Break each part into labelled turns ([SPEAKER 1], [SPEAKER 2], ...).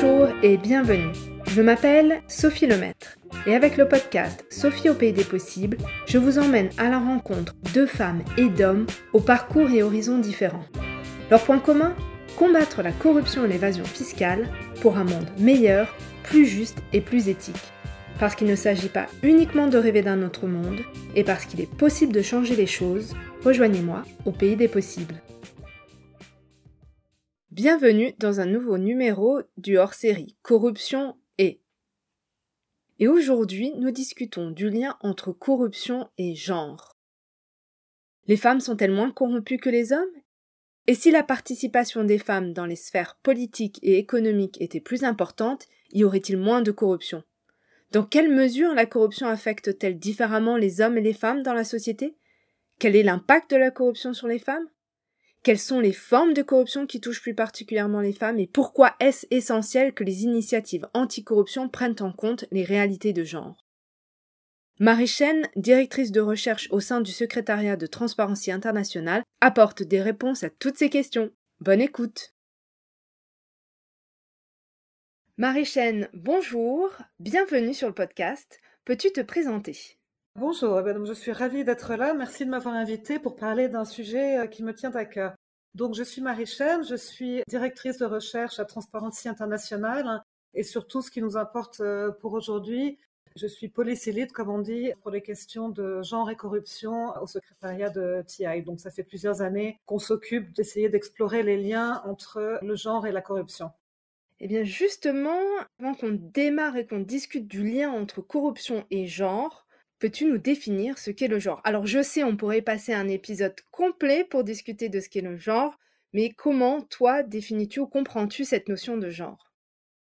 [SPEAKER 1] Bonjour et bienvenue. Je m'appelle Sophie Lemaître et avec le podcast Sophie au pays des possibles, je vous emmène à la rencontre de femmes et d'hommes aux parcours et horizons différents. Leur point commun ? Combattre la corruption et l'évasion fiscale pour un monde meilleur, plus juste et plus éthique. Parce qu'il ne s'agit pas uniquement de rêver d'un autre monde et parce qu'il est possible de changer les choses, rejoignez-moi au pays des possibles. Bienvenue dans un nouveau numéro du hors-série Corruption et... Et aujourd'hui, nous discutons du lien entre corruption et genre. Les femmes sont-elles moins corrompues que les hommes ? Et si la participation des femmes dans les sphères politiques et économiques était plus importante, y aurait-il moins de corruption ? Dans quelle mesure la corruption affecte-t-elle différemment les hommes et les femmes dans la société ? Quel est l'impact de la corruption sur les femmes ? Quelles sont les formes de corruption qui touchent plus particulièrement les femmes et pourquoi est-ce essentiel que les initiatives anticorruption prennent en compte les réalités de genre ? Marie Chen, directrice de recherche au sein du secrétariat de Transparency International, apporte des réponses à toutes ces questions. Bonne écoute. Marie Chen, bonjour, bienvenue sur le podcast. Peux-tu te présenter ?
[SPEAKER 2] Bonjour, je suis ravie d'être là. Merci de m'avoir invitée pour parler d'un sujet qui me tient à cœur. Donc, je suis Marie Chen, je suis directrice de recherche à Transparency International et surtout, ce qui nous importe pour aujourd'hui, je suis policy lead, comme on dit, pour les questions de genre et corruption au secrétariat de TI. Donc, ça fait plusieurs années qu'on s'occupe d'essayer d'explorer les liens entre le genre et la corruption.
[SPEAKER 1] Eh bien justement, avant qu'on démarre et qu'on discute du lien entre corruption et genre, peux-tu nous définir ce qu'est le genre ? Alors je sais, on pourrait passer un épisode complet pour discuter de ce qu'est le genre, mais comment, toi, définis-tu ou comprends-tu cette notion de genre ?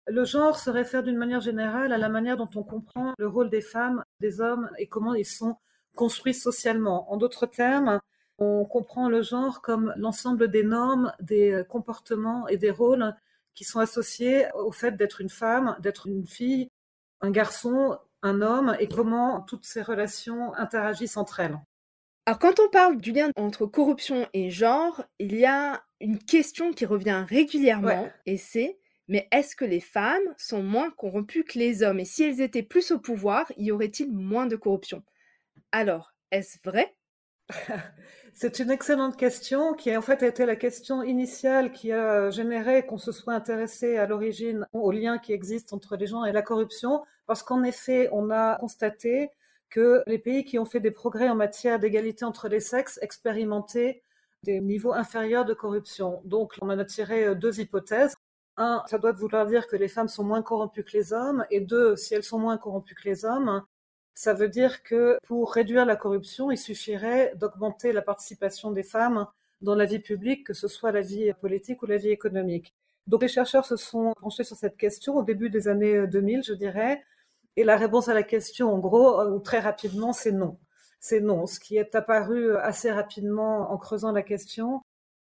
[SPEAKER 2] Le genre se réfère d'une manière générale à la manière dont on comprend le rôle des femmes, des hommes et comment ils sont construits socialement. En d'autres termes, on comprend le genre comme l'ensemble des normes, des comportements et des rôles qui sont associés au fait d'être une femme, d'être une fille, un garçon, un homme et comment toutes ces relations interagissent entre elles.
[SPEAKER 1] Alors quand on parle du lien entre corruption et genre, il y a une question qui revient régulièrement et c'est mais est-ce que les femmes sont moins corrompues que les hommes ? Et si elles étaient plus au pouvoir, y aurait-il moins de corruption ? Alors, est-ce vrai ?
[SPEAKER 2] C'est une excellente question qui en fait été la question initiale qui a généré qu'on se soit intéressé à l'origine aux liens qui existent entre les gens et la corruption, parce qu'en effet, on a constaté que les pays qui ont fait des progrès en matière d'égalité entre les sexes expérimentaient des niveaux inférieurs de corruption. Donc, on en a tiré deux hypothèses. Un, ça doit vouloir dire que les femmes sont moins corrompues que les hommes, et deux, si elles sont moins corrompues que les hommes, ça veut dire que pour réduire la corruption, il suffirait d'augmenter la participation des femmes dans la vie publique, que ce soit la vie politique ou la vie économique. Donc les chercheurs se sont penchés sur cette question au début des années 2000, je dirais, et la réponse à la question, en gros, ou très rapidement, c'est non. C'est non. Ce qui est apparu assez rapidement en creusant la question,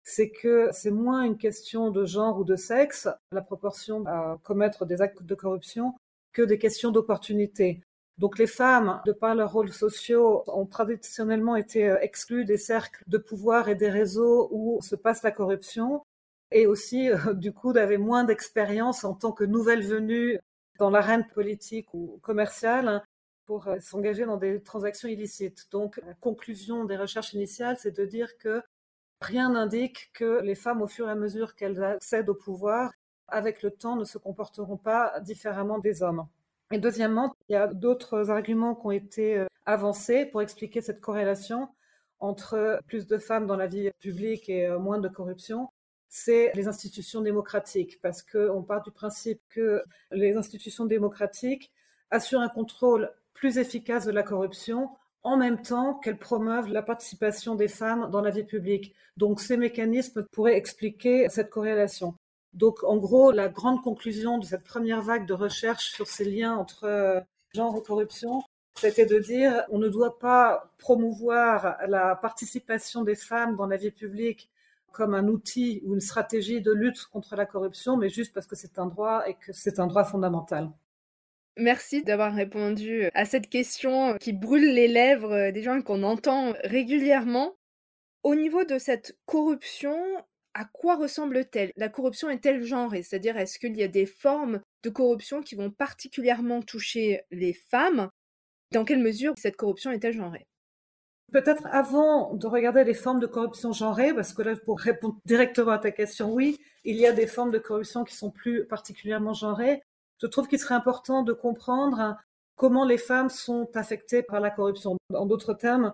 [SPEAKER 2] c'est que c'est moins une question de genre ou de sexe, la proportion à commettre des actes de corruption, que des questions d'opportunité. Donc les femmes, de par leurs rôles sociaux, ont traditionnellement été exclues des cercles de pouvoir et des réseaux où se passe la corruption, et aussi du coup avaient moins d'expérience en tant que nouvelles venues dans l'arène politique ou commerciale pour s'engager dans des transactions illicites. Donc la conclusion des recherches initiales, c'est de dire que rien n'indique que les femmes, au fur et à mesure qu'elles accèdent au pouvoir, avec le temps, ne se comporteront pas différemment des hommes. Et deuxièmement, il y a d'autres arguments qui ont été avancés pour expliquer cette corrélation entre plus de femmes dans la vie publique et moins de corruption. C'est les institutions démocratiques, parce qu'on part du principe que les institutions démocratiques assurent un contrôle plus efficace de la corruption en même temps qu'elles promeuvent la participation des femmes dans la vie publique. Donc ces mécanismes pourraient expliquer cette corrélation. Donc, en gros, la grande conclusion de cette première vague de recherche sur ces liens entre genre et corruption, c'était de dire on ne doit pas promouvoir la participation des femmes dans la vie publique comme un outil ou une stratégie de lutte contre la corruption, mais juste parce que c'est un droit et que c'est un droit fondamental.
[SPEAKER 1] Merci d'avoir répondu à cette question qui brûle les lèvres des gens et qu'on entend régulièrement. Au niveau de cette corruption, À quoi ressemble-t-elle? La corruption est-elle genrée? C'est-à-dire, est-ce qu'il y a des formes de corruption qui vont particulièrement toucher les femmes? Dans quelle mesure cette corruption est-elle genrée?
[SPEAKER 2] Peut-être avant de regarder les formes de corruption genrée, parce que là, pour répondre directement à ta question, oui, il y a des formes de corruption qui sont plus particulièrement genrées. Je trouve qu'il serait important de comprendre comment les femmes sont affectées par la corruption. En d'autres termes,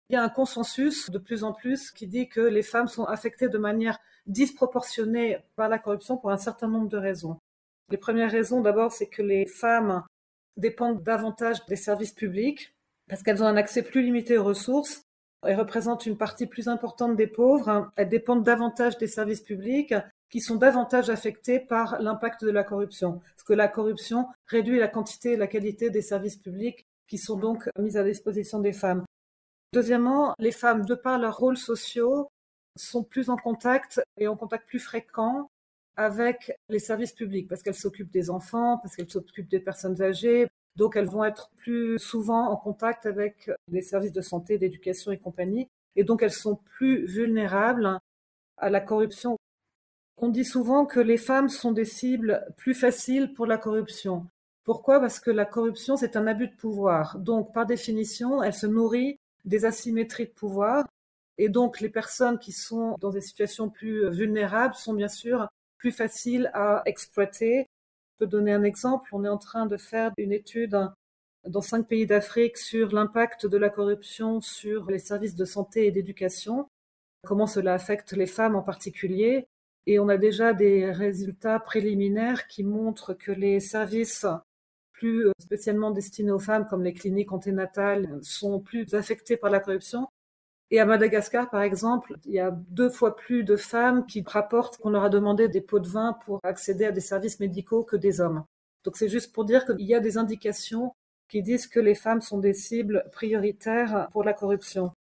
[SPEAKER 2] il y a un consensus de plus en plus qui dit que les femmes sont affectées de manière disproportionnée par la corruption pour un certain nombre de raisons. Les premières raisons, d'abord, c'est que les femmes dépendent davantage des services publics parce qu'elles ont un accès plus limité aux ressources. Elles représentent une partie plus importante des pauvres. Elles dépendent davantage des services publics qui sont davantage affectés par l'impact de la corruption. Parce que la corruption réduit la quantité et la qualité des services publics qui sont donc mis à disposition des femmes. Deuxièmement, les femmes, de par leurs rôles sociaux, sont plus en contact et en contact plus fréquent avec les services publics parce qu'elles s'occupent des enfants, parce qu'elles s'occupent des personnes âgées. Donc, elles vont être plus souvent en contact avec les services de santé, d'éducation et compagnie. Et donc, elles sont plus vulnérables à la corruption. On dit souvent que les femmes sont des cibles plus faciles pour la corruption. Pourquoi? Parce que la corruption, c'est un abus de pouvoir. Donc, par définition, elle se nourrit des asymétries de pouvoir. Et donc, les personnes qui sont dans des situations plus vulnérables sont bien sûr plus faciles à exploiter. Je peux donner un exemple. On est en train de faire une étude dans 5 pays d'Afrique sur l'impact de la corruption sur les services de santé et d'éducation, comment cela affecte les femmes en particulier. Et on a déjà des résultats préliminaires qui montrent que les services plus spécialement destinés aux femmes, comme les cliniques anténatales, sont plus affectés par la corruption. Et à Madagascar, par exemple, il y a 2 fois plus de femmes qui rapportent qu'on leur a demandé des pots de vin pour accéder à des services médicaux que des hommes. Donc c'est juste pour dire qu'il y a des indications qui disent que les femmes sont des cibles prioritaires pour la corruption.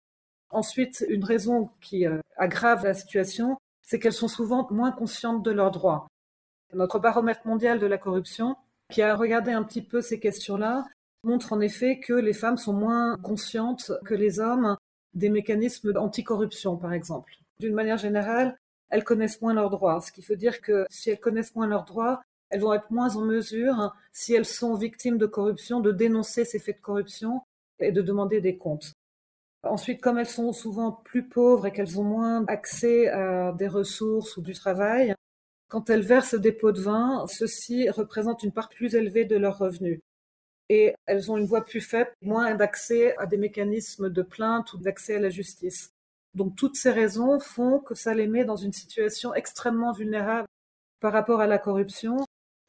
[SPEAKER 2] Ensuite, une raison qui aggrave la situation, c'est qu'elles sont souvent moins conscientes de leurs droits. Notre baromètre mondial de la corruption, qui a regardé un petit peu ces questions-là, montre en effet que les femmes sont moins conscientes que les hommes des mécanismes anticorruption, par exemple. D'une manière générale, elles connaissent moins leurs droits, ce qui veut dire que si elles connaissent moins leurs droits, elles vont être moins en mesure, si elles sont victimes de corruption, de dénoncer ces faits de corruption et de demander des comptes. Ensuite, comme elles sont souvent plus pauvres et qu'elles ont moins accès à des ressources ou du travail, quand elles versent des pots de vin, ceux-ci représentent une part plus élevée de leurs revenus. Et elles ont une voix plus faible, moins d'accès à des mécanismes de plainte ou d'accès à la justice. Donc toutes ces raisons font que ça les met dans une situation extrêmement vulnérable par rapport à la corruption.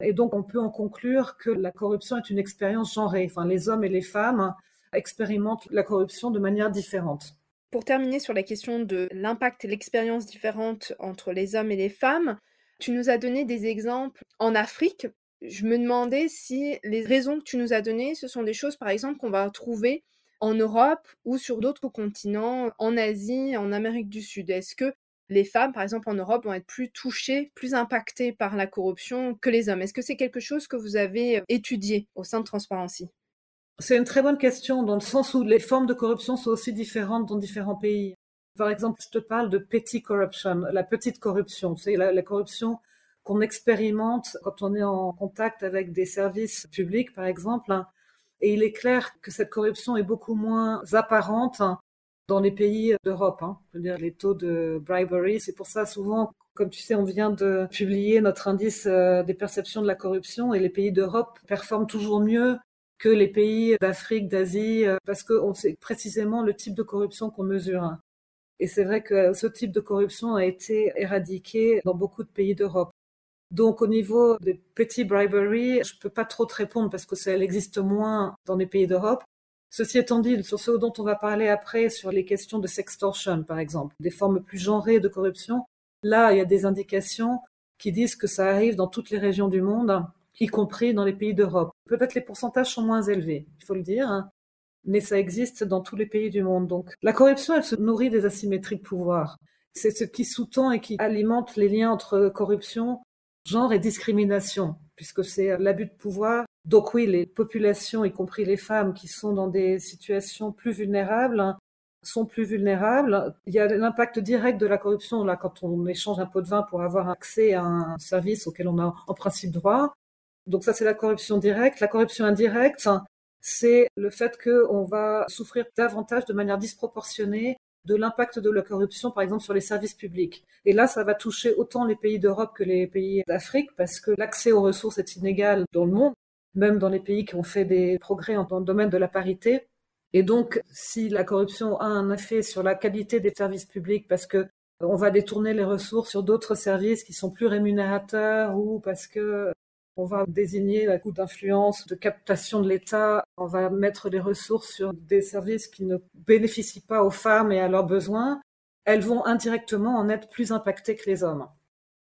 [SPEAKER 2] Et donc on peut en conclure que la corruption est une expérience genrée. Enfin, les hommes et les femmes expérimentent la corruption de manière différente.
[SPEAKER 1] Pour terminer sur la question de l'impact et l'expérience différente entre les hommes et les femmes, tu nous as donné des exemples en Afrique. Je me demandais si les raisons que tu nous as données, ce sont des choses, par exemple, qu'on va trouver en Europe ou sur d'autres continents, en Asie, en Amérique du Sud. Est-ce que les femmes, par exemple, en Europe, vont être plus touchées, plus impactées par la corruption que les hommes? Est-ce que c'est quelque chose que vous avez étudié au sein de Transparency?
[SPEAKER 2] C'est une très bonne question dans le sens où les formes de corruption sont aussi différentes dans différents pays. Par exemple, je te parle de petty corruption, la petite corruption. C'est la corruption qu'on expérimente quand on est en contact avec des services publics, par exemple. Et il est clair que cette corruption est beaucoup moins apparente dans les pays d'Europe. Je veux dire, les taux de bribery, c'est pour ça souvent, comme tu sais, on vient de publier notre indice des perceptions de la corruption et les pays d'Europe performent toujours mieux que les pays d'Afrique, d'Asie, parce qu'on sait précisément le type de corruption qu'on mesure. Et c'est vrai que ce type de corruption a été éradiqué dans beaucoup de pays d'Europe. Donc au niveau des petits bribery, je peux pas trop te répondre parce que ça existe moins dans les pays d'Europe. Ceci étant dit, sur ce dont on va parler après, sur les questions de sextortion, par exemple, des formes plus genrées de corruption, là, il y a des indications qui disent que ça arrive dans toutes les régions du monde, y compris dans les pays d'Europe. Peut-être les pourcentages sont moins élevés, il faut le dire, mais ça existe dans tous les pays du monde. Donc, la corruption, elle se nourrit des asymétries de pouvoir. C'est ce qui sous-tend et qui alimente les liens entre corruption, genre et discrimination, puisque c'est l'abus de pouvoir. Donc oui, les populations, y compris les femmes, qui sont dans des situations plus vulnérables, sont plus vulnérables. Il y a l'impact direct de la corruption, là, quand on échange un pot de vin pour avoir accès à un service auquel on a en principe droit. Donc ça, c'est la corruption directe. La corruption indirecte, c'est le fait qu'on va souffrir davantage de manière disproportionnée de l'impact de la corruption, par exemple, sur les services publics. Et là, ça va toucher autant les pays d'Europe que les pays d'Afrique, parce que l'accès aux ressources est inégal dans le monde, même dans les pays qui ont fait des progrès dans le domaine de la parité. Et donc, si la corruption a un effet sur la qualité des services publics, parce que on va détourner les ressources sur d'autres services qui sont plus rémunérateurs, ou parce que on va désigner à coup d'influence, de captation de l'État, on va mettre les ressources sur des services qui ne bénéficient pas aux femmes et à leurs besoins, elles vont indirectement en être plus impactées que les hommes.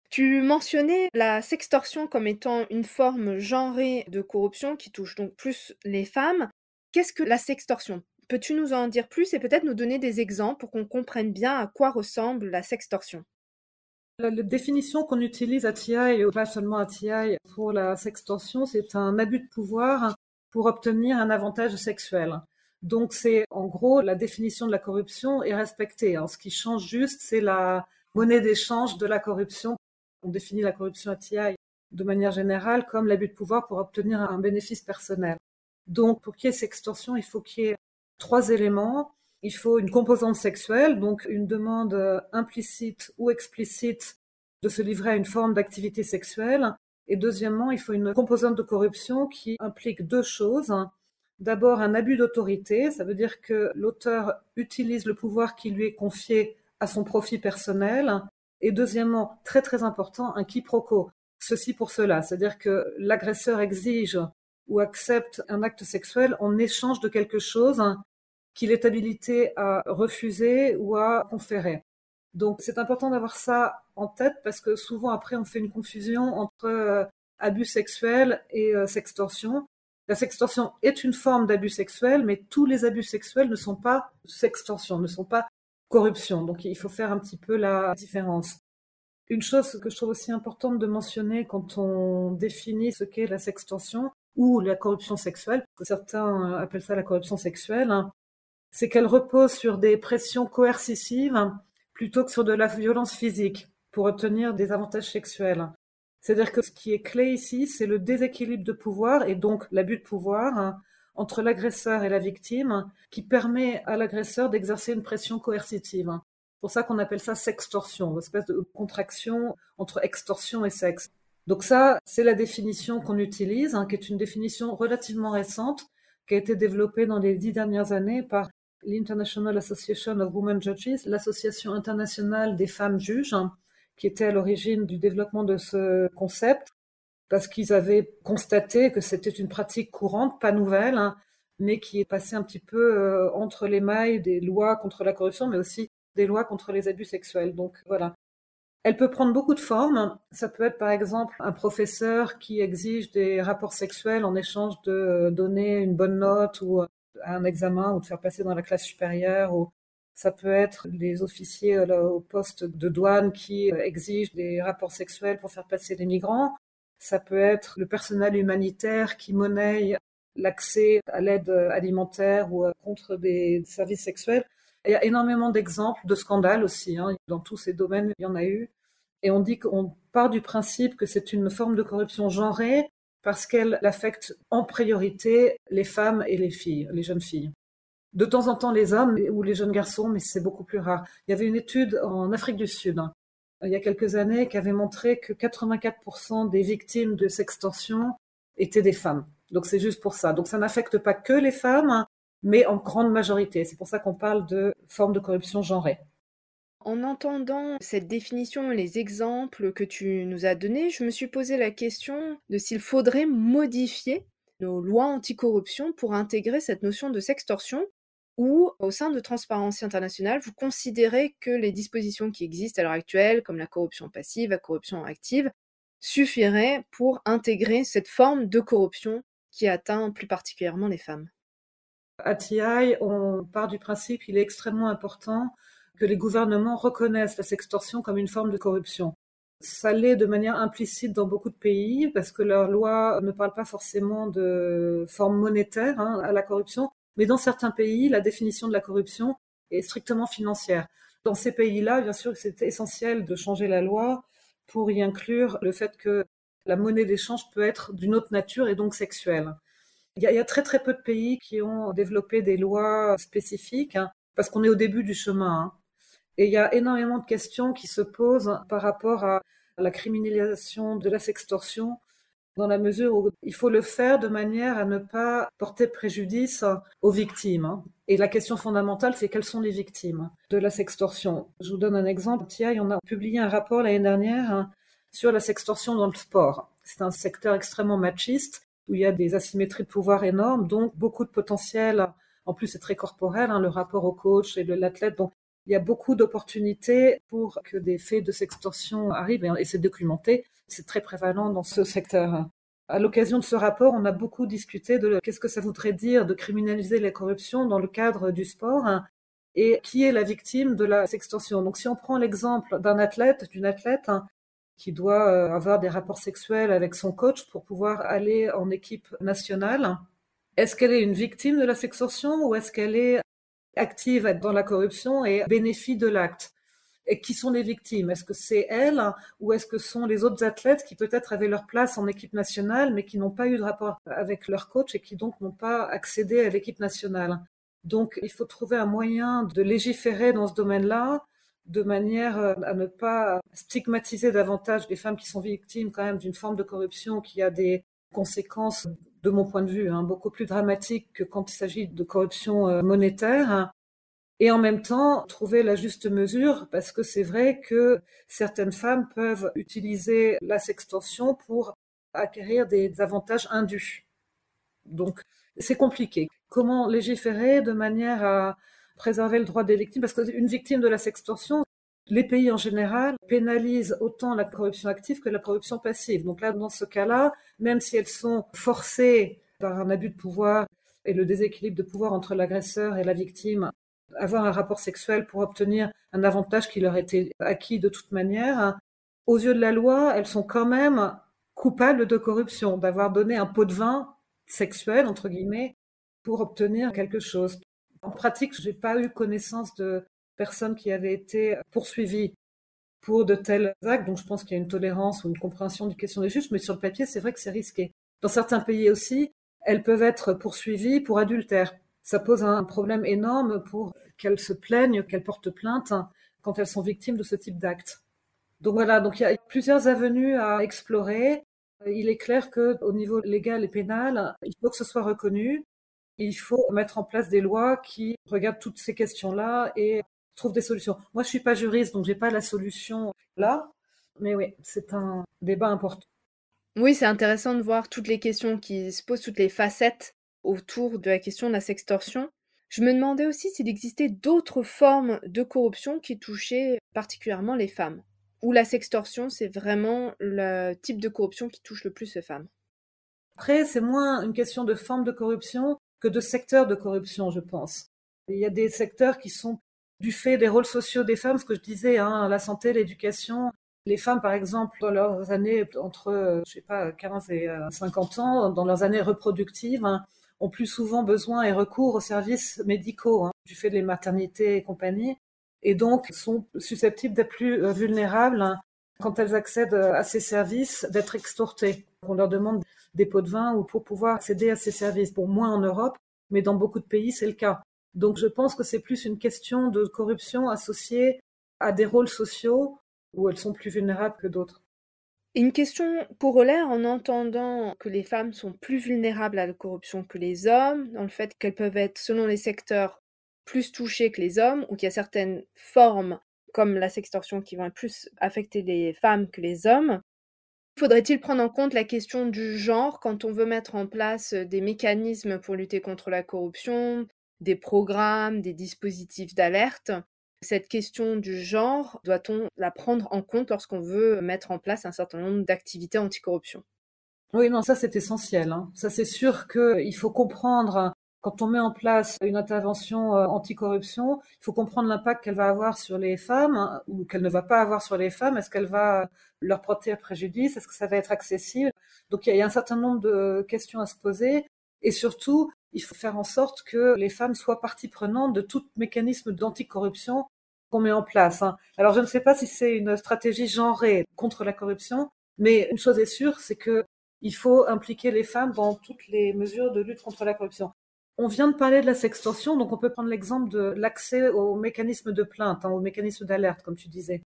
[SPEAKER 1] Tu mentionnais la sextorsion comme étant une forme genrée de corruption qui touche donc plus les femmes. Qu'est-ce que la sextorsion? Peux-tu nous en dire plus et peut-être nous donner des exemples pour qu'on comprenne bien à quoi ressemble la sextorsion?
[SPEAKER 2] La définition qu'on utilise à TI, ou pas seulement à TI, pour la sextorsion, c'est un abus de pouvoir pour obtenir un avantage sexuel. Donc c'est en gros la définition de la corruption est respectée. Ce qui change juste, c'est la monnaie d'échange de la corruption. On définit la corruption à TI de manière générale comme l'abus de pouvoir pour obtenir un bénéfice personnel. Donc pour qu'il y ait sextorsion, il faut qu'il y ait trois éléments. Il faut une composante sexuelle, donc une demande implicite ou explicite de se livrer à une forme d'activité sexuelle. Et deuxièmement, il faut une composante de corruption qui implique deux choses. D'abord, un abus d'autorité, ça veut dire que l'auteur utilise le pouvoir qui lui est confié à son profit personnel. Et deuxièmement, très très important, un quiproquo. Ceci pour cela, c'est-à-dire que l'agresseur exige ou accepte un acte sexuel en échange de quelque chose qu'il est habilité à refuser ou à conférer. Donc c'est important d'avoir ça en tête parce que souvent après on fait une confusion entre abus sexuel et sextorsion. La sextorsion est une forme d'abus sexuel, mais tous les abus sexuels ne sont pas sextorsion, ne sont pas corruption. Donc il faut faire un petit peu la différence. Une chose que je trouve aussi importante de mentionner quand on définit ce qu'est la sextorsion ou la corruption sexuelle, que certains appellent ça la corruption sexuelle, c'est qu'elle repose sur des pressions coercitives plutôt que sur de la violence physique pour obtenir des avantages sexuels. C'est-à-dire que ce qui est clé ici, c'est le déséquilibre de pouvoir et donc l'abus de pouvoir entre l'agresseur et la victime qui permet à l'agresseur d'exercer une pression coercitive. C'est pour ça qu'on appelle ça sextorsion, une espèce de contraction entre extorsion et sexe. Donc ça, c'est la définition qu'on utilise, qui est une définition relativement récente, qui a été développée dans les 10 dernières années par l'International Association of Women Judges, l'association internationale des femmes juges, qui était à l'origine du développement de ce concept, parce qu'ils avaient constaté que c'était une pratique courante, pas nouvelle, mais qui est passée un petit peu entre les mailles des lois contre la corruption, mais aussi des lois contre les abus sexuels. Donc voilà. Elle peut prendre beaucoup de formes. Ça peut être par exemple un professeur qui exige des rapports sexuels en échange de donner une bonne note ou un examen ou de faire passer dans la classe supérieure. Ou ça peut être les officiers au poste de douane qui exigent des rapports sexuels pour faire passer les migrants. Ça peut être le personnel humanitaire qui monnaie l'accès à l'aide alimentaire ou contre des services sexuels. Il y a énormément d'exemples de scandales aussi. Dans tous ces domaines, il y en a eu. Et on dit qu'on part du principe que c'est une forme de corruption genrée parce qu'elle affecte en priorité les femmes et les filles, les jeunes filles. De temps en temps les hommes ou les jeunes garçons, mais c'est beaucoup plus rare. Il y avait une étude en Afrique du Sud, il y a quelques années, qui avait montré que 84% des victimes de sextorsion étaient des femmes. Donc c'est juste pour ça. Donc ça n'affecte pas que les femmes, mais en grande majorité. C'est pour ça qu'on parle de forme de corruption genrée.
[SPEAKER 1] En entendant cette définition et les exemples que tu nous as donnés, je me suis posé la question de s'il faudrait modifier nos lois anticorruption pour intégrer cette notion de sextorsion ou au sein de Transparency International, vous considérez que les dispositions qui existent à l'heure actuelle, comme la corruption passive, la corruption active, suffiraient pour intégrer cette forme de corruption qui atteint plus particulièrement les femmes.
[SPEAKER 2] À TI, on part du principe qu'il est extrêmement important que les gouvernements reconnaissent la sextorsion comme une forme de corruption. Ça l'est de manière implicite dans beaucoup de pays parce que leurs lois ne parlent pas forcément de forme monétaire à la corruption, mais dans certains pays, la définition de la corruption est strictement financière. Dans ces pays-là, bien sûr, c'est essentiel de changer la loi pour y inclure le fait que la monnaie d'échange peut être d'une autre nature et donc sexuelle. Il y a très très peu de pays qui ont développé des lois spécifiques, hein, parce qu'on est au début du chemin, hein. Et il y a énormément de questions qui se posent par rapport à la criminalisation de la sextorsion, dans la mesure où il faut le faire de manière à ne pas porter préjudice aux victimes, hein. Et la question fondamentale, c'est quelles sont les victimes de la sextorsion. Je vous donne un exemple. TI, on a publié un rapport l'année dernière, hein, sur la sextorsion dans le sport. C'est un secteur extrêmement machiste, où il y a des asymétries de pouvoir énormes, donc beaucoup de potentiel. En plus, c'est très corporel, hein, le rapport au coach et de l'athlète. Donc, il y a beaucoup d'opportunités pour que des faits de sextorsion arrivent, et c'est documenté. C'est très prévalent dans ce secteur. À l'occasion de ce rapport, on a beaucoup discuté de qu'est-ce que ça voudrait dire de criminaliser la corruption dans le cadre du sport, hein, et qui est la victime de la sextorsion. Donc, si on prend l'exemple d'un athlète, d'une athlète, hein, qui doit avoir des rapports sexuels avec son coach pour pouvoir aller en équipe nationale, est-ce qu'elle est une victime de la sextorsion ou est-ce qu'elle est active dans la corruption et bénéficie de l'acte? Et qui sont les victimes? Est-ce que c'est elle ou est-ce que sont les autres athlètes qui peut-être avaient leur place en équipe nationale mais qui n'ont pas eu de rapport avec leur coach et qui donc n'ont pas accédé à l'équipe nationale? Donc il faut trouver un moyen de légiférer dans ce domaine-là de manière à ne pas stigmatiser davantage les femmes qui sont victimes quand même d'une forme de corruption qui a des conséquences, de mon point de vue, hein, beaucoup plus dramatiques que quand il s'agit de corruption monétaire. Et en même temps, trouver la juste mesure, parce que c'est vrai que certaines femmes peuvent utiliser la sextorsion pour acquérir des avantages indus. Donc, c'est compliqué. Comment légiférer de manière à préserver le droit des victimes? Parce qu'une victime de la sextorsion, les pays en général pénalisent autant la corruption active que la corruption passive. Donc là, dans ce cas-là, même si elles sont forcées par un abus de pouvoir et le déséquilibre de pouvoir entre l'agresseur et la victime, avoir un rapport sexuel pour obtenir un avantage qui leur était acquis de toute manière, aux yeux de la loi, elles sont quand même coupables de corruption, d'avoir donné un pot de vin sexuel, entre guillemets, pour obtenir quelque chose. En pratique, je n'ai pas eu connaissance de personnes qui avaient été poursuivies pour de tels actes, donc je pense qu'il y a une tolérance ou une compréhension du question des juges, mais sur le papier, c'est vrai que c'est risqué. Dans certains pays aussi, elles peuvent être poursuivies pour adultère. Ça pose un problème énorme pour qu'elles se plaignent, qu'elles portent plainte quand elles sont victimes de ce type d'actes. Donc voilà, donc il y a plusieurs avenues à explorer. Il est clair qu'au niveau légal et pénal, il faut que ce soit reconnu. Il faut mettre en place des lois qui regardent toutes ces questions-là et trouvent des solutions. Moi, je suis pas juriste, donc j'ai pas la solution là. Mais oui, c'est un débat important.
[SPEAKER 1] Oui, c'est intéressant de voir toutes les questions qui se posent, toutes les facettes autour de la question de la sextorsion. Je me demandais aussi s'il existait d'autres formes de corruption qui touchaient particulièrement les femmes. Ou la sextorsion, c'est vraiment le type de corruption qui touche le plus les femmes.
[SPEAKER 2] Après, c'est moins une question de forme de corruption que de secteur de corruption, je pense. Il y a des secteurs qui sont du fait des rôles sociaux des femmes, ce que je disais, hein, la santé, l'éducation. Les femmes, par exemple, dans leurs années entre, je sais pas, 15 et 50 ans, dans leurs années reproductives, hein, ont plus souvent besoin et recours aux services médicaux, hein, du fait des maternités et compagnie, et donc sont susceptibles d'être plus vulnérables, hein, quand elles accèdent à ces services, d'être extortées. On leur demande des pots de vin ou pour pouvoir accéder à ces services. Bon, moins en Europe, mais dans beaucoup de pays, c'est le cas. Donc je pense que c'est plus une question de corruption associée à des rôles sociaux où elles sont plus vulnérables que d'autres.
[SPEAKER 1] Et une question corollaire en entendant que les femmes sont plus vulnérables à la corruption que les hommes, dans le fait qu'elles peuvent être, selon les secteurs, plus touchées que les hommes, ou qu'il y a certaines formes, comme la sextorsion, qui vont plus affecter les femmes que les hommes. Faudrait-il prendre en compte la question du genre quand on veut mettre en place des mécanismes pour lutter contre la corruption, des programmes, des dispositifs d'alerte? Cette question du genre, doit-on la prendre en compte lorsqu'on veut mettre en place un certain nombre d'activités anticorruption?
[SPEAKER 2] Oui, non, ça c'est essentiel, hein. Ça c'est sûr qu'il faut comprendre, quand on met en place une intervention anticorruption, il faut comprendre l'impact qu'elle va avoir sur les femmes, hein, ou qu'elle ne va pas avoir sur les femmes. Est-ce qu'elle va leur porter préjudice? Est-ce que ça va être accessible? Donc il y a un certain nombre de questions à se poser. Et surtout, il faut faire en sorte que les femmes soient partie prenante de tout mécanisme d'anticorruption qu'on met en place. Alors, je ne sais pas si c'est une stratégie genrée contre la corruption, mais une chose est sûre, c'est que il faut impliquer les femmes dans toutes les mesures de lutte contre la corruption. On vient de parler de la sextorsion, donc on peut prendre l'exemple de l'accès au mécanisme de plainte, au mécanisme d'alerte, comme tu disais,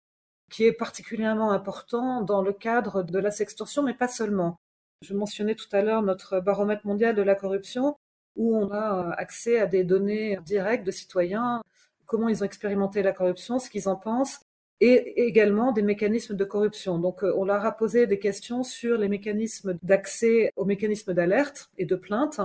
[SPEAKER 2] qui est particulièrement important dans le cadre de la sextorsion, mais pas seulement. Je mentionnais tout à l'heure notre baromètre mondial de la corruption, où on a accès à des données directes de citoyens, comment ils ont expérimenté la corruption, ce qu'ils en pensent, et également des mécanismes de corruption. Donc on leur a posé des questions sur les mécanismes d'accès aux mécanismes d'alerte et de plainte,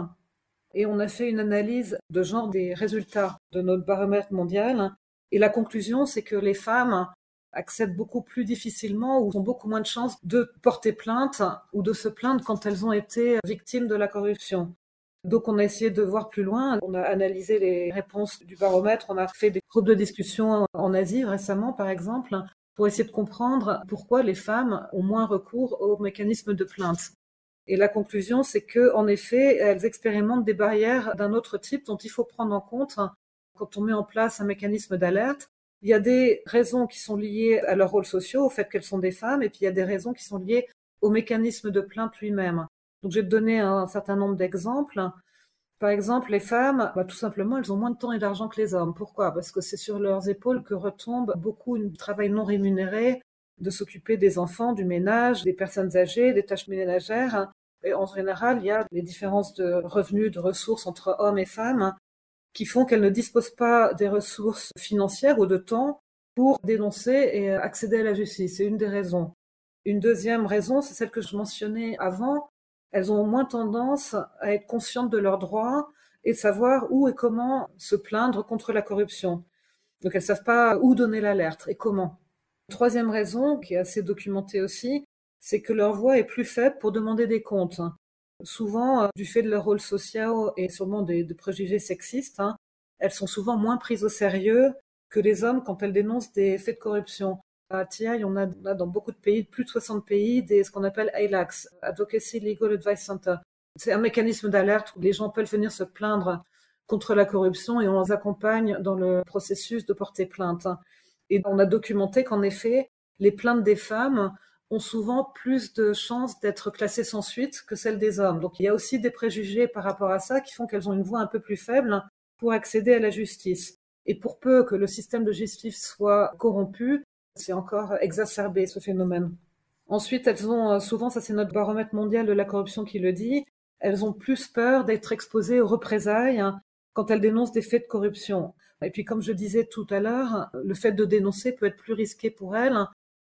[SPEAKER 2] et on a fait une analyse de genre des résultats de notre baromètre mondial, et la conclusion, c'est que les femmes accèdent beaucoup plus difficilement ou ont beaucoup moins de chances de porter plainte ou de se plaindre quand elles ont été victimes de la corruption. Donc on a essayé de voir plus loin, on a analysé les réponses du baromètre, on a fait des groupes de discussion en Asie récemment par exemple, pour essayer de comprendre pourquoi les femmes ont moins recours aux mécanismes de plainte. Et la conclusion, c'est que, en effet, elles expérimentent des barrières d'un autre type dont il faut prendre en compte quand on met en place un mécanisme d'alerte. Il y a des raisons qui sont liées à leurs rôles sociaux, au fait qu'elles sont des femmes, et puis il y a des raisons qui sont liées au mécanisme de plainte lui-même. Donc, je vais te donner un certain nombre d'exemples. Par exemple, les femmes, tout simplement, elles ont moins de temps et d'argent que les hommes. Pourquoi? Parce que c'est sur leurs épaules que retombe beaucoup de travail non rémunéré, de s'occuper des enfants, du ménage, des personnes âgées, des tâches ménagères. Et en général, il y a des différences de revenus, de ressources entre hommes et femmes qui font qu'elles ne disposent pas des ressources financières ou de temps pour dénoncer et accéder à la justice. C'est une des raisons. Une deuxième raison, c'est celle que je mentionnais avant. Elles ont moins tendance à être conscientes de leurs droits et de savoir où et comment se plaindre contre la corruption. Donc elles ne savent pas où donner l'alerte et comment. Troisième raison, qui est assez documentée aussi, c'est que leur voix est plus faible pour demander des comptes. Souvent, du fait de leur rôle social et sûrement des préjugés sexistes, elles sont souvent moins prises au sérieux que les hommes quand elles dénoncent des faits de corruption. À TI, on a dans beaucoup de pays, plus de 60 pays, ce qu'on appelle ALACS, Advocacy Legal Advice Center. C'est un mécanisme d'alerte où les gens peuvent venir se plaindre contre la corruption et on les accompagne dans le processus de porter plainte. Et on a documenté qu'en effet, les plaintes des femmes ont souvent plus de chances d'être classées sans suite que celles des hommes. Donc il y a aussi des préjugés par rapport à ça qui font qu'elles ont une voix un peu plus faible pour accéder à la justice. Et pour peu que le système de justice soit corrompu, c'est encore exacerbé ce phénomène. Ensuite, elles ont souvent, ça c'est notre baromètre mondial de la corruption qui le dit, elles ont plus peur d'être exposées aux représailles quand elles dénoncent des faits de corruption. Et puis, comme je disais tout à l'heure, le fait de dénoncer peut être plus risqué pour elles,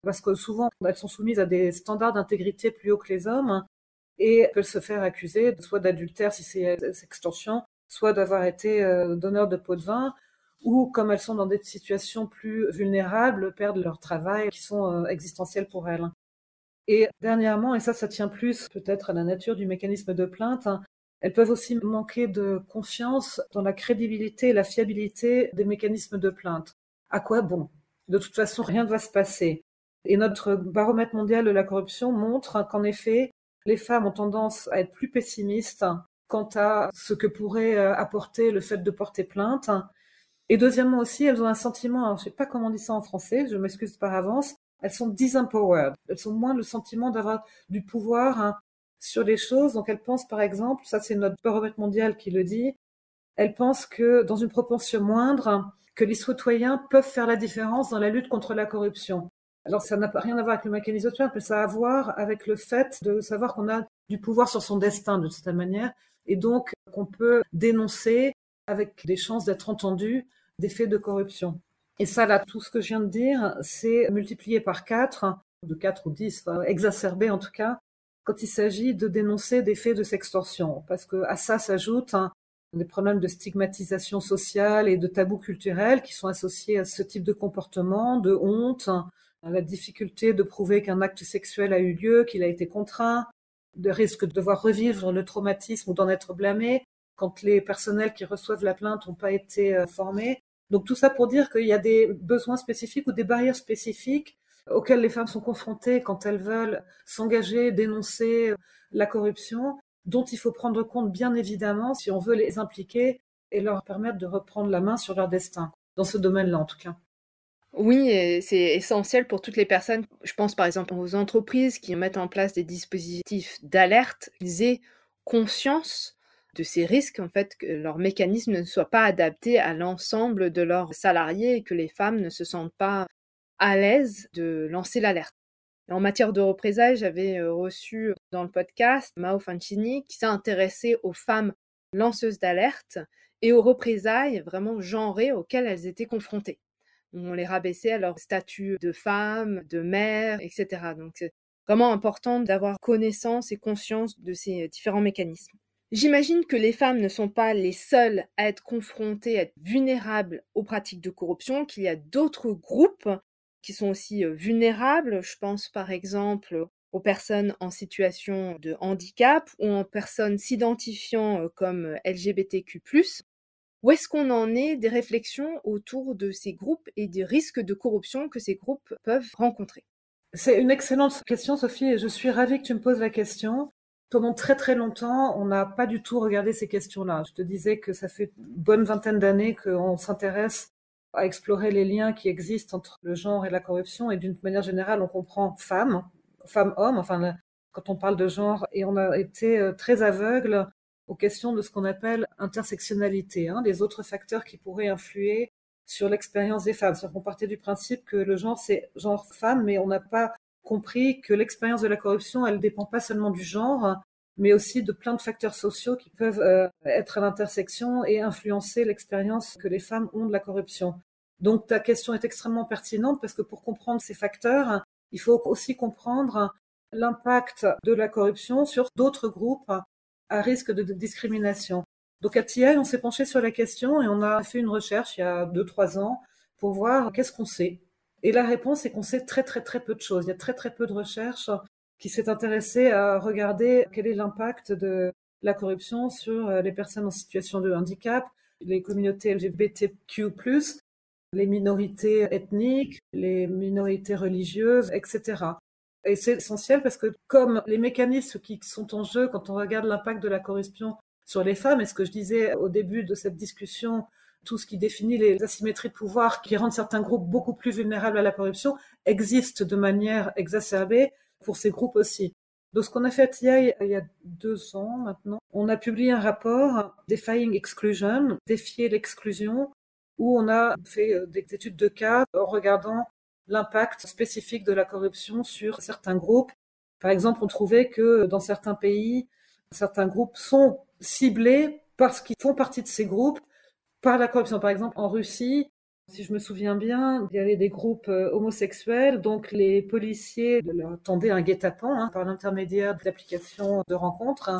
[SPEAKER 2] parce que souvent, elles sont soumises à des standards d'intégrité plus hauts que les hommes, et peuvent se faire accuser soit d'adultère si c'est extorsion, soit d'avoir été donneur de pots de vin, ou comme elles sont dans des situations plus vulnérables, perdent leur travail, qui sont existentiels pour elles. Et dernièrement, et ça tient plus peut-être à la nature du mécanisme de plainte, elles peuvent aussi manquer de confiance dans la crédibilité et la fiabilité des mécanismes de plainte. À quoi bon? De toute façon, rien ne va se passer. Et notre baromètre mondial de la corruption montre qu'en effet, les femmes ont tendance à être plus pessimistes quant à ce que pourrait apporter le fait de porter plainte. Et deuxièmement aussi, elles ont un sentiment, alors je ne sais pas comment on dit ça en français, je m'excuse par avance, elles sont disempowered. Elles ont moins le sentiment d'avoir du pouvoir sur les choses. Donc elles pensent par exemple, ça c'est notre baromètre mondial qui le dit, elles pensent que dans une proportion moindre, que les citoyens peuvent faire la différence dans la lutte contre la corruption. Alors ça n'a rien à voir avec le mécanisme de plainte, mais ça a à voir avec le fait de savoir qu'on a du pouvoir sur son destin de cette manière, et donc qu'on peut dénoncer avec des chances d'être entendu des faits de corruption. Et ça, là, tout ce que je viens de dire, c'est multiplié par 4, de 4 ou 10, enfin, exacerbé en tout cas, quand il s'agit de dénoncer des faits de sextorsion. Parce que à ça s'ajoutent des problèmes de stigmatisation sociale et de tabous culturels qui sont associés à ce type de comportement, de honte, à la difficulté de prouver qu'un acte sexuel a eu lieu, qu'il a été contraint, de risque de devoir revivre le traumatisme ou d'en être blâmé quand les personnels qui reçoivent la plainte n'ont pas été formés. Donc tout ça pour dire qu'il y a des besoins spécifiques ou des barrières spécifiques auxquelles les femmes sont confrontées quand elles veulent s'engager, dénoncer la corruption. dont il faut prendre compte bien évidemment si on veut les impliquer et leur permettre de reprendre la main sur leur destin, dans ce domaine-là en tout cas.
[SPEAKER 1] Oui, et c'est essentiel pour toutes les personnes. Je pense par exemple aux entreprises qui mettent en place des dispositifs d'alerte, qu'ils aient conscience de ces risques, en fait, que leur mécanisme ne soit pas adapté à l'ensemble de leurs salariés et que les femmes ne se sentent pas à l'aise de lancer l'alerte. En matière de représailles, j'avais reçu dans le podcast Mao Fancini qui s'est intéressée aux femmes lanceuses d'alerte et aux représailles vraiment genrées auxquelles elles étaient confrontées. On les rabaissait à leur statut de femme, de mère, etc. Donc c'est vraiment important d'avoir connaissance et conscience de ces différents mécanismes. J'imagine que les femmes ne sont pas les seules à être confrontées, à être vulnérables aux pratiques de corruption, qu'il y a d'autres groupes qui sont aussi vulnérables. Je pense par exemple aux personnes en situation de handicap ou en personnes s'identifiant comme LGBTQ+. Où est-ce qu'on en est des réflexions autour de ces groupes et des risques de corruption que ces groupes peuvent rencontrer?
[SPEAKER 2] C'est une excellente question, Sophie, et je suis ravie que tu me poses la question. Pendant très très longtemps, on n'a pas du tout regardé ces questions-là. Je te disais que ça fait une bonne vingtaine d'années qu'on s'intéresse à explorer les liens qui existent entre le genre et la corruption, et d'une manière générale, on comprend femme, femme-homme, enfin, quand on parle de genre, et on a été très aveugle aux questions de ce qu'on appelle intersectionnalité, hein, des autres facteurs qui pourraient influer sur l'expérience des femmes. C'est-à-dire qu'on partait du principe que le genre, c'est genre femme, mais on n'a pas compris que l'expérience de la corruption, elle dépend pas seulement du genre, mais aussi de plein de facteurs sociaux qui peuvent être à l'intersection et influencer l'expérience que les femmes ont de la corruption. Donc ta question est extrêmement pertinente parce que pour comprendre ces facteurs, il faut aussi comprendre l'impact de la corruption sur d'autres groupes à risque de discrimination. Donc à TI, on s'est penché sur la question et on a fait une recherche il y a 2, 3 ans pour voir qu'est-ce qu'on sait. Et la réponse est qu'on sait très très très peu de choses. Il y a très très peu de recherches qui s'est intéressée à regarder quel est l'impact de la corruption sur les personnes en situation de handicap, les communautés LGBTQ+, les minorités ethniques, les minorités religieuses, etc. Et c'est essentiel parce que comme les mécanismes qui sont en jeu quand on regarde l'impact de la corruption sur les femmes, et ce que je disais au début de cette discussion, tout ce qui définit les asymétries de pouvoir qui rendent certains groupes beaucoup plus vulnérables à la corruption, existe de manière exacerbée pour ces groupes aussi. Donc ce qu'on a fait il y a 2 ans maintenant, on a publié un rapport Defying Exclusion, défier l'exclusion, où on a fait des études de cas en regardant l'impact spécifique de la corruption sur certains groupes. Par exemple, on trouvait que dans certains pays, certains groupes sont ciblés parce qu'ils font partie de ces groupes par la corruption. Par exemple, en Russie, si je me souviens bien, il y avait des groupes homosexuels, donc les policiers leur tendaient un guet-apens par l'intermédiaire d'applications de rencontres,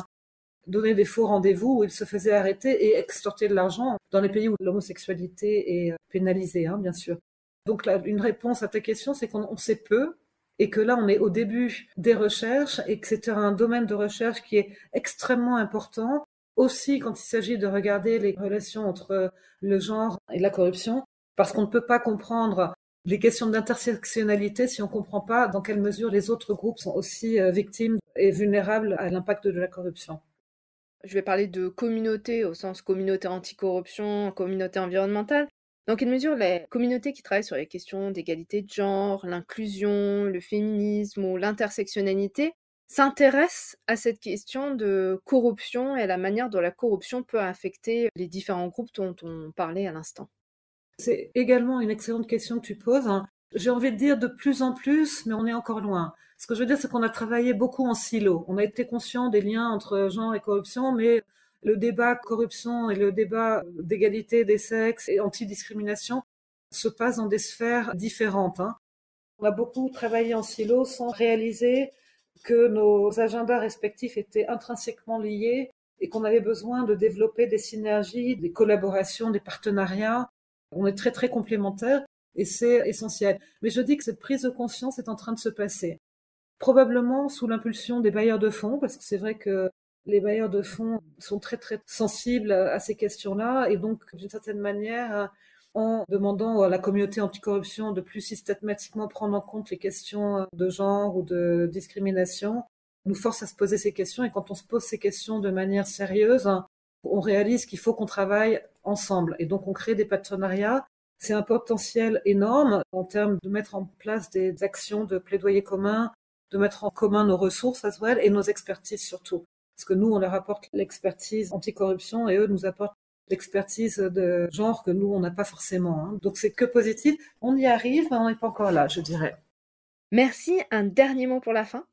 [SPEAKER 2] donnaient des faux rendez-vous où ils se faisaient arrêter et extorter de l'argent dans les pays où l'homosexualité est pénalisée, bien sûr. Donc là, une réponse à ta question, c'est qu'on sait peu et que là, on est au début des recherches et que c'est un domaine de recherche qui est extrêmement important, aussi quand il s'agit de regarder les relations entre le genre et la corruption, parce qu'on ne peut pas comprendre les questions d'intersectionnalité si on ne comprend pas dans quelle mesure les autres groupes sont aussi victimes et vulnérables à l'impact de la corruption.
[SPEAKER 1] Je vais parler de communauté au sens communauté anticorruption, communauté environnementale. Dans quelle mesure les communautés qui travaillent sur les questions d'égalité de genre, l'inclusion, le féminisme ou l'intersectionnalité s'intéressent à cette question de corruption et à la manière dont la corruption peut affecter les différents groupes dont on parlait à l'instant?
[SPEAKER 2] C'est également une excellente question que tu poses. J'ai envie de dire de plus en plus, mais on est encore loin. Ce que je veux dire, c'est qu'on a travaillé beaucoup en silo. On a été conscient des liens entre genre et corruption, mais le débat corruption et le débat d'égalité des sexes et antidiscrimination se passent dans des sphères différentes. On a beaucoup travaillé en silo sans réaliser que nos agendas respectifs étaient intrinsèquement liés et qu'on avait besoin de développer des synergies, des collaborations, des partenariats. On est très très complémentaires et c'est essentiel. Mais je dis que cette prise de conscience est en train de se passer. Probablement sous l'impulsion des bailleurs de fonds, parce que c'est vrai que les bailleurs de fonds sont très très sensibles à ces questions-là et donc d'une certaine manière en demandant à la communauté anticorruption de plus systématiquement prendre en compte les questions de genre ou de discrimination, nous force à se poser ces questions. Et quand on se pose ces questions de manière sérieuse, on réalise qu'il faut qu'on travaille ensemble. Et donc, on crée des partenariats. C'est un potentiel énorme en termes de mettre en place des actions de plaidoyer commun, de mettre en commun nos ressources as well et nos expertises surtout. Parce que nous, on leur apporte l'expertise anticorruption et eux nous apportent l'expertise de genre que nous, on n'a pas forcément. Donc, c'est que positif. On y arrive, mais on n'est pas encore là, je dirais.
[SPEAKER 1] Merci. Un dernier mot pour la fin?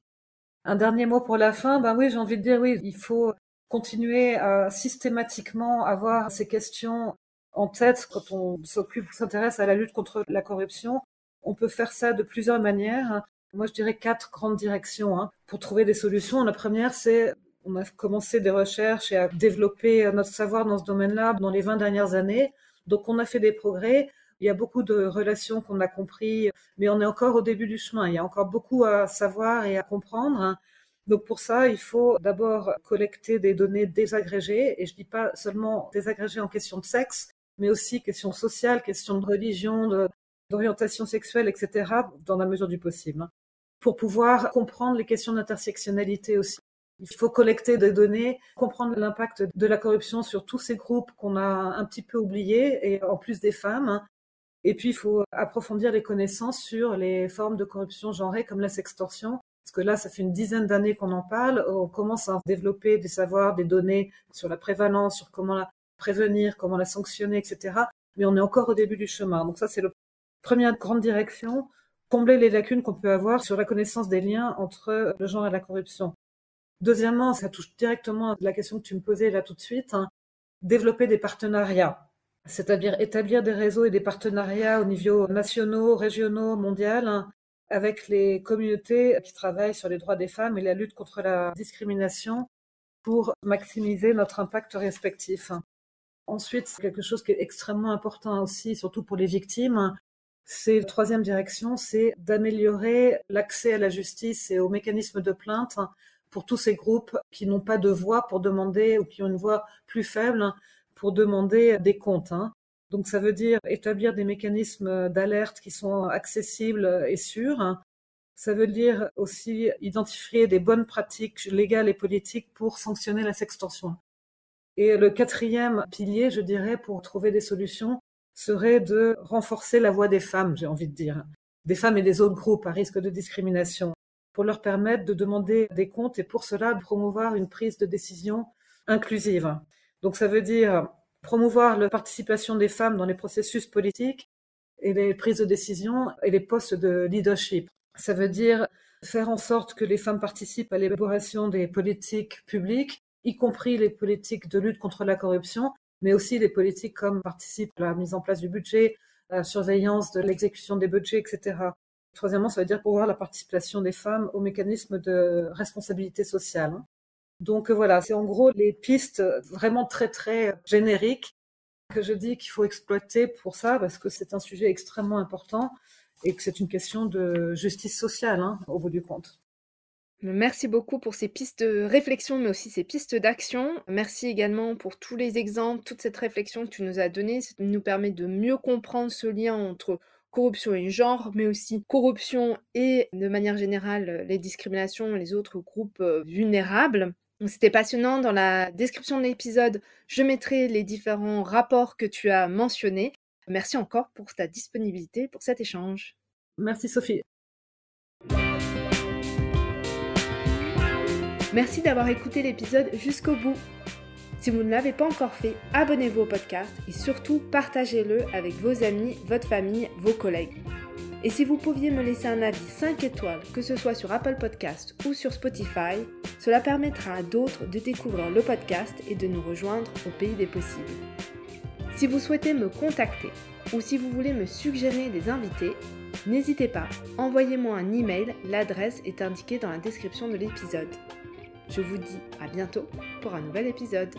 [SPEAKER 2] Un dernier mot pour la fin, ben oui, j'ai envie de dire oui, il faut continuer à systématiquement avoir ces questions en tête quand on s'intéresse à la lutte contre la corruption. On peut faire ça de plusieurs manières. Moi, je dirais 4 grandes directions pour trouver des solutions. La première, c'est on a commencé des recherches et à développer notre savoir dans ce domaine-là dans les 20 dernières années. Donc, on a fait des progrès. Il y a beaucoup de relations qu'on a compris, mais on est encore au début du chemin. Il y a encore beaucoup à savoir et à comprendre. Donc pour ça, il faut d'abord collecter des données désagrégées, et je dis pas seulement désagrégées en question de sexe, mais aussi questions sociales, questions de religion, d'orientation sexuelle, etc., dans la mesure du possible, pour pouvoir comprendre les questions d'intersectionnalité aussi. Il faut collecter des données, comprendre l'impact de la corruption sur tous ces groupes qu'on a un petit peu oubliés, et en plus des femmes. Et puis, il faut approfondir les connaissances sur les formes de corruption genrée comme la sextorsion. Parce que là, ça fait une dizaine d'années qu'on en parle. On commence à développer des savoirs, des données sur la prévalence, sur comment la prévenir, comment la sanctionner, etc. Mais on est encore au début du chemin. Donc ça, c'est la première grande direction. Combler les lacunes qu'on peut avoir sur la connaissance des liens entre le genre et la corruption. Deuxièmement, ça touche directement à la question que tu me posais là tout de suite. Développer des partenariats. C'est-à-dire établir des réseaux et des partenariats au niveau nationaux, régionaux, mondial, avec les communautés qui travaillent sur les droits des femmes et la lutte contre la discrimination pour maximiser notre impact respectif. Ensuite, quelque chose qui est extrêmement important aussi, surtout pour les victimes, c'est la troisième direction, c'est d'améliorer l'accès à la justice et aux mécanismes de plainte pour tous ces groupes qui n'ont pas de voix pour demander ou qui ont une voix plus faible pour demander des comptes. Donc ça veut dire établir des mécanismes d'alerte qui sont accessibles et sûrs. Ça veut dire aussi identifier des bonnes pratiques légales et politiques pour sanctionner la sextorsion. Et le quatrième pilier, je dirais, pour trouver des solutions, serait de renforcer la voix des femmes, j'ai envie de dire, des femmes et des autres groupes à risque de discrimination, pour leur permettre de demander des comptes et pour cela de promouvoir une prise de décision inclusive. Donc ça veut dire promouvoir la participation des femmes dans les processus politiques et les prises de décision et les postes de leadership. Ça veut dire faire en sorte que les femmes participent à l'élaboration des politiques publiques, y compris les politiques de lutte contre la corruption, mais aussi les politiques comme participent à la mise en place du budget, à la surveillance de l'exécution des budgets, etc. Troisièmement, ça veut dire promouvoir la participation des femmes aux mécanismes de responsabilité sociale. Donc voilà, c'est en gros les pistes vraiment très très génériques que je dis qu'il faut exploiter pour ça, parce que c'est un sujet extrêmement important et que c'est une question de justice sociale, au bout du compte.
[SPEAKER 1] Merci beaucoup pour ces pistes de réflexion, mais aussi ces pistes d'action. Merci également pour tous les exemples, toute cette réflexion que tu nous as donnée. Ça nous permet de mieux comprendre ce lien entre corruption et genre, mais aussi corruption et, de manière générale, les discriminations et les autres groupes vulnérables. C'était passionnant. Dans la description de l'épisode, je mettrai les différents rapports que tu as mentionnés. Merci encore pour ta disponibilité pour cet échange.
[SPEAKER 2] Merci Sophie.
[SPEAKER 1] Merci d'avoir écouté l'épisode jusqu'au bout. Si vous ne l'avez pas encore fait, abonnez-vous au podcast et surtout partagez-le avec vos amis, votre famille, vos collègues. Et si vous pouviez me laisser un avis 5 étoiles, que ce soit sur Apple Podcast ou sur Spotify, cela permettra à d'autres de découvrir le podcast et de nous rejoindre au pays des possibles. Si vous souhaitez me contacter ou si vous voulez me suggérer des invités, n'hésitez pas, envoyez-moi un email, l'adresse est indiquée dans la description de l'épisode. Je vous dis à bientôt pour un nouvel épisode.